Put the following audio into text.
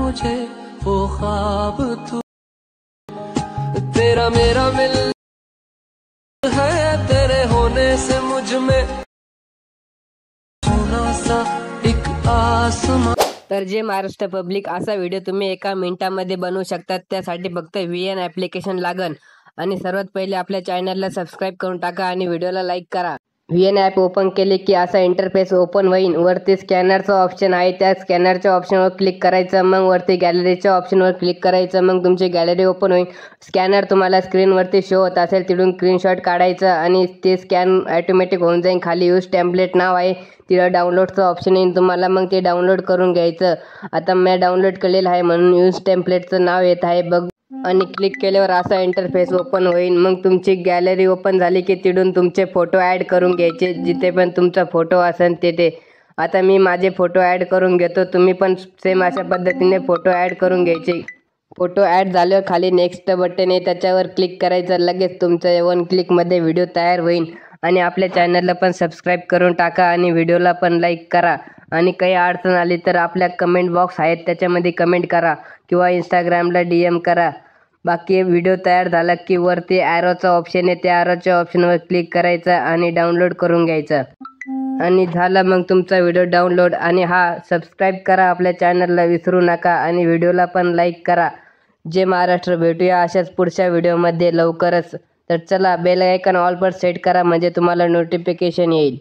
मुझे वो ख्वाब तू, तेरा मेरा मिल है, तेरे होने से मुझ में सोना सा एक आसमां। तर जे महाराष्ट्र पब्लिक असा व्हिडिओ तुम्ही एका मिनिटामध्ये बनवू शकतात, त्यासाठी फक्त VN ॲप्लिकेशन लागन। आणि सर्वात पहिले आपल्या चॅनलला सबस्क्राईब करून टाका आणि व्हिडिओला लाईक करा। VN ॲप ओपन केले की असा इंटरफेस ओपन होईल। वरती स्कॅनरचा ऑप्शन आहे, त्या स्कॅनरच्या ऑप्शनवर क्लिक करायचं, मग वरती गॅलरीच्या ऑप्शनवर क्लिक करायचं, मग तुमची गॅलरी ओपन होईल। स्कॅनर तुम्हाला स्क्रीनवरती शो होत असेल तिथून स्क्रीनशॉट काढायचं आणि ते स्कॅन ऑटोमॅटिक होऊन जाईल। खाली यूज टेम्पलेट नाव आहे, तिथं डाउनलोडचं ऑप्शन येईल तुम्हाला, मग ते डाउनलोड करून घ्यायचं। आता मी डाउनलोड केलेलं आहे म्हणून यूज टेम्पलेटचं नाव येत आहे बघ, आणि क्लिक केल्यावर असा इंटरफेस ओपन होईल। मग तुमची गॅलरी ओपन झाली की तिथून तुमचे फोटो ॲड करून घ्यायचे, जिथे पण तुमचा फोटो असेल तिथे। आता मी माझे फोटो ॲड करून घेतो, तुम्ही पण सेम अशा पद्धतीने फोटो ॲड करून घ्यायचे। फोटो ॲड झाल्यावर खाली नेक्स्ट बटन आहे, त्याच्यावर क्लिक करायचं, लगेच तुमच्या 1 क्लिकमध्ये व्हिडिओ तयार होईल। आणि आपल्या चॅनलला पण सबस्क्राईब करून टाका आणि व्हिडिओला पण लाईक करा। आणि काही अडचण आली तर आपल्या कमेंट बॉक्स आहेत त्याच्यामध्ये कमेंट करा किंवा इंस्टाग्रामला DM करा। बाकी व्हिडिओ तयार झाला की वरती ॲरोचा ऑप्शन आहे, त्या ॲरोच्या ऑप्शनवर क्लिक करायचं आणि डाउनलोड करून घ्यायचं। आणि झाला मग तुमचा व्हिडिओ डाउनलोड। आणि सबस्क्राईब करा आपल्या चॅनलला विसरू नका आणि व्हिडिओला पण लाईक करा। जय महाराष्ट्र, भेटूया अशाच पुढच्या व्हिडिओमध्ये लवकरच। तर चला, बेल आयकॉन ऑल पर सेट करा म्हणजे तुम्हाला नोटिफिकेशन येईल।